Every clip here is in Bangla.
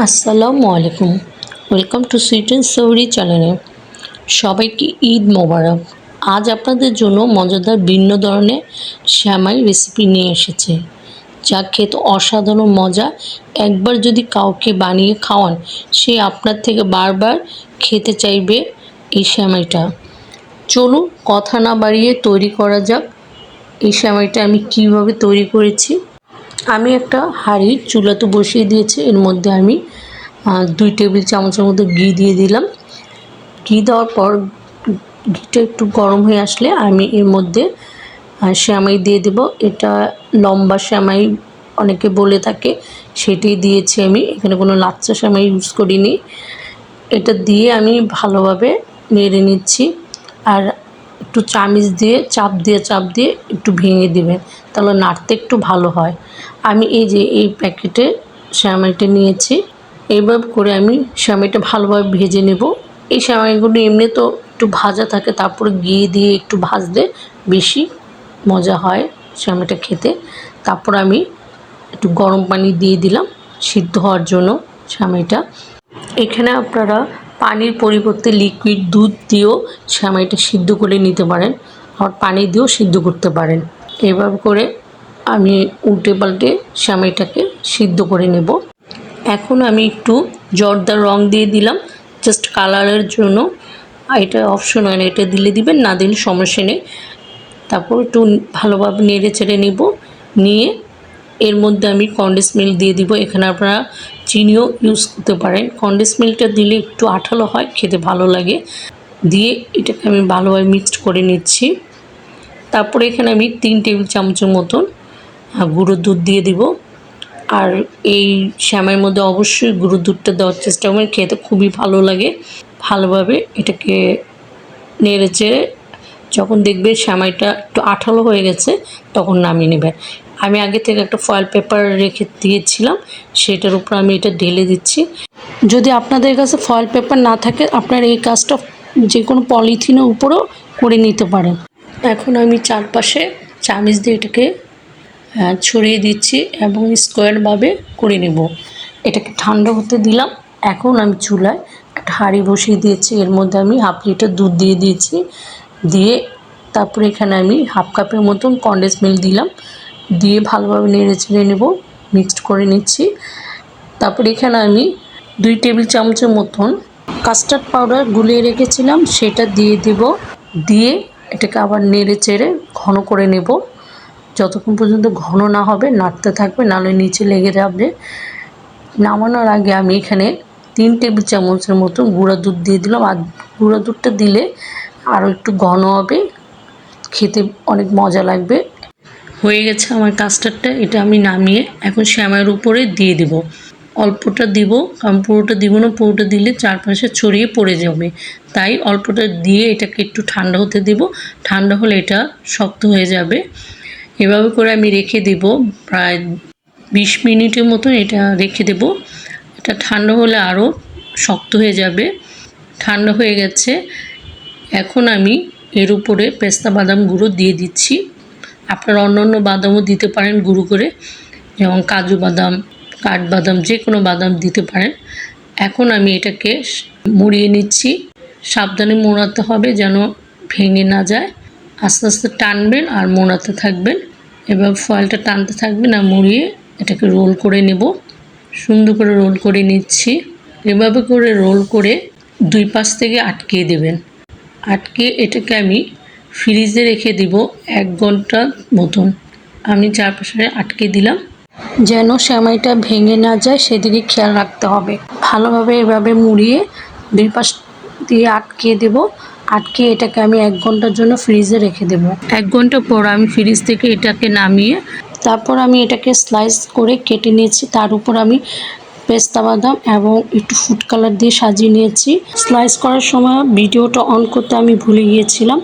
আসসালামু আলাইকুম। ওয়েলকাম টু সুইট অ্যান্ড সাউরি চ্যানেলে। সবাইকে ঈদ মোবারক। আজ আপনাদের জন্য মজাদার ভিন্ন ধরনের শ্যামাই রেসিপি নিয়ে এসেছে, যা খেতে অসাধারণ মজা। একবার যদি কাউকে বানিয়ে খাওয়ান, সে আপনার থেকে বারবার খেতে চাইবে এই শ্যামাইটা। চলুন কথা না বাড়িয়ে তৈরি করা যাক। এই শ্যামাইটা আমি কিভাবে তৈরি করেছি। আমি একটা হাঁড়ি চুলাতে বসিয়ে দিয়েছি। এর মধ্যে আমি 2 টেবিল চামচের মতো ঘি দিয়ে দিলাম। ঘি দেওয়ার পর ঘিটা একটু গরম হয়ে আসলে আমি এর মধ্যে শ্যামাই দিয়ে দেব। এটা লম্বা শ্যামাই অনেকে বলে থাকে, সেটাই দিয়েছি আমি। এখানে কোনো লাচ্চা শ্যামাই ইউজ করিনি। এটা দিয়ে আমি ভালোভাবে নেড়ে নিচ্ছি। আর একটু চামিচ দিয়ে চাপ দিয়ে একটু ভেঙে দেবেন, তাহলে নাড়তে একটু ভালো হয়। আমি এই প্যাকেটে শ্যামাইটা নিয়েছি। এইভাবে করে আমি শ্যামাইটা ভালোভাবে ভেজে নেব। এই শ্যামাইগুলো এমনি তো একটু ভাজা থাকে, তারপরে ঘি দিয়ে একটু ভাজলে বেশি মজা হয় শ্যামাইটা খেতে। তারপর আমি একটু গরম পানি দিয়ে দিলাম সিদ্ধ হওয়ার জন্য শ্যামাইটা। এখানে আপনারা পানির পরিবর্তে লিকুইড দুধ দিয়েও শ্যামাইটা সিদ্ধ করে নিতে পারেন, আর পানি দিয়েও সিদ্ধ করতে পারেন। এভাবে করে আমি উল্টে পাল্টে শ্যামাইটাকে সিদ্ধ করে নেব। এখন আমি একটু জর্দার রং দিয়ে দিলাম জাস্ট কালারের জন্য। এটা অপশনাল, এটা দিলে দিবেন, না দিলে সমস্যা নেই। তারপর একটু ভালোভাবে নেড়ে চেড়ে নেব। নিয়ে এর মধ্যে আমি কনডেন্স মিল্ক দিয়ে দিব। এখানে আপনারা চিনিও ইউজ করতে পারেন। কনডেন্স মিল্কটা দিলে একটু আঠালো হয়, খেতে ভালো লাগে। দিয়ে এটাকে আমি ভালোভাবে মিক্সড করে নিচ্ছি। তারপরে এখানে আমি 3 টেবিল চামচের মতন গুঁড়ো দুধ দিয়ে দিব। আর এই শ্যামাইয়ের মধ্যে অবশ্যই গুঁড়ো দুধটা দেওয়ার চেষ্টা করবেন, খেতে খুবই ভালো লাগে। ভালোভাবে এটাকে নেড়ে চেড়ে যখন দেখবে শ্যামাইটা একটু আঠালো হয়ে গেছে, তখন নামিয়ে নেবেন। আমি আগে থেকে একটা ফয়েল পেপার রেখে দিয়েছিলাম, সেটার উপর আমি এটা ঢেলে দিচ্ছি। যদি আপনাদের কাছে ফয়েল পেপার না থাকে, আপনারা এই কাজটা যে কোনো পলিথিনের উপরেও করে নিতে পারেন। এখন আমি চারপাশে চামিচ দিয়ে এটাকে ছড়িয়ে দিচ্ছি এবং স্কোয়ারভাবে করে নেব। এটাকে ঠান্ডা হতে দিলাম। এখন আমি চুলায় একটা হাঁড়ি বসিয়ে দিয়েছি। এর মধ্যে আমি হাফ লিটার দুধ দিয়ে দিয়েছি। দিয়ে তারপরে এখানে আমি হাফ কাপের মতন কনডেন্স মিল্ক দিলাম। দিয়ে ভালোভাবে নেড়ে চেড়ে নেব, মিক্সড করে নিচ্ছি। তারপরে এখানে আমি 2 টেবিল চামচের মতন কাস্টার্ড পাউডার গুলিয়ে রেখেছিলাম, সেটা দিয়ে দেব। দিয়ে এটাকে আবার নেড়ে চেড়ে ঘন করে নেব। যতক্ষণ পর্যন্ত ঘন না হবে নাড়তে থাকবে, নাহলে নিচে লেগে যাবে। নামানোর আগে আমি এখানে 3 টেবিল চামচের মতো গুঁড়া দুধ দিয়ে দিলাম। আর গুঁড়া দুধটা দিলে আরও একটু ঘন হবে, খেতে অনেক মজা লাগবে। হয়ে গেছে আমার কাস্টার্ডটা। এটা আমি নামিয়ে এখন শ্যামাইয়ের উপরে দিয়ে দেব। অল্পটা দিব, কারণ পুরোটা দিব না, পুরোটা দিলে চারপাশে ছড়িয়ে পড়ে যাবে। তাই অল্পটা দিয়ে এটাকে একটু ঠান্ডা হতে দেব। ঠান্ডা হলে এটা শক্ত হয়ে যাবে। এভাবে করে আমি রেখে দেব প্রায় 20 মিনিটের মতো। এটা রেখে দেব। এটা ঠান্ডা হলে আরও শক্ত হয়ে যাবে। ঠান্ডা হয়ে গেছে। এখন আমি এর উপরে পেস্তা বাদাম গুঁড়ো দিয়ে দিচ্ছি। আপনারা অন্যান্য বাদামও দিতে পারেন গুঁড়ো করে, যেমন কাজু বাদাম, কাঠবাদাম, যে কোনো বাদাম দিতে পারেন। এখন আমি এটাকে মুড়িয়ে নিচ্ছি। সাবধানে মোড়াতে হবে যেন ভেঙে না যায়। আস্তে আস্তে টানবেন আর মোড়াতে থাকবেন। এবার ফয়েলটা টানতে থাকবেন আর মুড়িয়ে এটাকে রোল করে নেব। সুন্দর করে রোল করে নিচ্ছি। এভাবে করে রোল করে 2 পাশ থেকে আটকিয়ে দেবেন। আটকে এটাকে আমি ফ্রিজে রেখে দিব 1 ঘন্টা মতন। আমি চারপাশে আটকে দিলাম, যেন শ্যামাইটা ভেঙে না যায় সেদিকে খেয়াল রাখতে হবে। ভালোভাবে এভাবে মুড়িয়ে 2 পাশ দিয়ে আটকিয়ে দেব। আটকে এটাকে আমি 1 ঘন্টার জন্য ফ্রিজে রেখে দেব। 1 ঘন্টা পর আমি ফ্রিজ থেকে এটাকে নামিয়ে তারপর আমি এটাকে স্লাইস করে কেটে নিয়েছি। তার উপর আমি পেস্তা বাদাম এবং একটু ফুড কালার দিয়ে সাজিয়ে নিয়েছি। স্লাইস করার সময় ভিডিওটা অন করতে আমি ভুলে গিয়েছিলাম।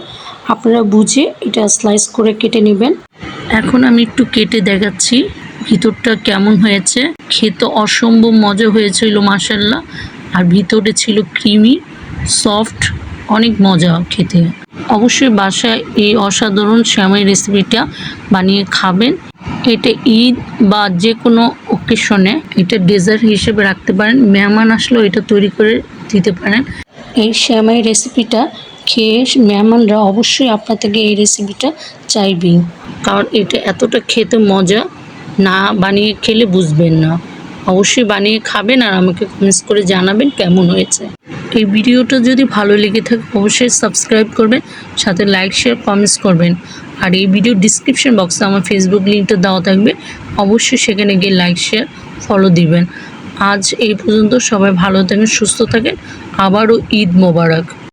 আপনারা বুঝে এটা স্লাইস করে কেটে নেবেন। এখন আমি একটু কেটে দেখাচ্ছি ভিতরটা কেমন হয়েছে। খেতে অসম্ভব মজা হয়েছিল মাশাআল্লাহ। আর ভিতরে ছিল ক্রিমি সফট, অনেক মজা খেতে। অবশ্যই বাসায় এই অসাধারণ শ্যামাই রেসিপিটা বানিয়ে খাবেন। এটা ঈদ বা যে কোনো অকেশনে এটা ডেজার্ট হিসেবে রাখতে পারেন, মেহমান আসলেও এটা তৈরি করে দিতে পারেন। এই সেমাই রেসিপিটা খেয়ে মেহমানরা অবশ্যই আপনার থেকে এই রেসিপিটা চাইবেই, কারণ এটা এতটা খেতে মজা, না বানিয়ে খেলে বুঝবেন না। অবশ্যই বানিয়ে খাবেন আর আমাকে কমেন্টস করে জানাবেন কেমন হয়েছে। এই ভিডিওটা যদি ভালো লেগে থাকে অবশ্যই সাবস্ক্রাইব করবেন, সাথে লাইক শেয়ার কমেন্টস করবেন। আর এই ভিডিও ডিসক্রিপশন বক্সে আমার ফেসবুক লিঙ্কটা দেওয়া থাকবে, অবশ্যই সেখানে গিয়ে লাইক শেয়ার ফলো দিবেন। আজ এই পর্যন্ত, সবাই ভালো থাকেন, সুস্থ থাকেন। আবারও ঈদ মোবারক।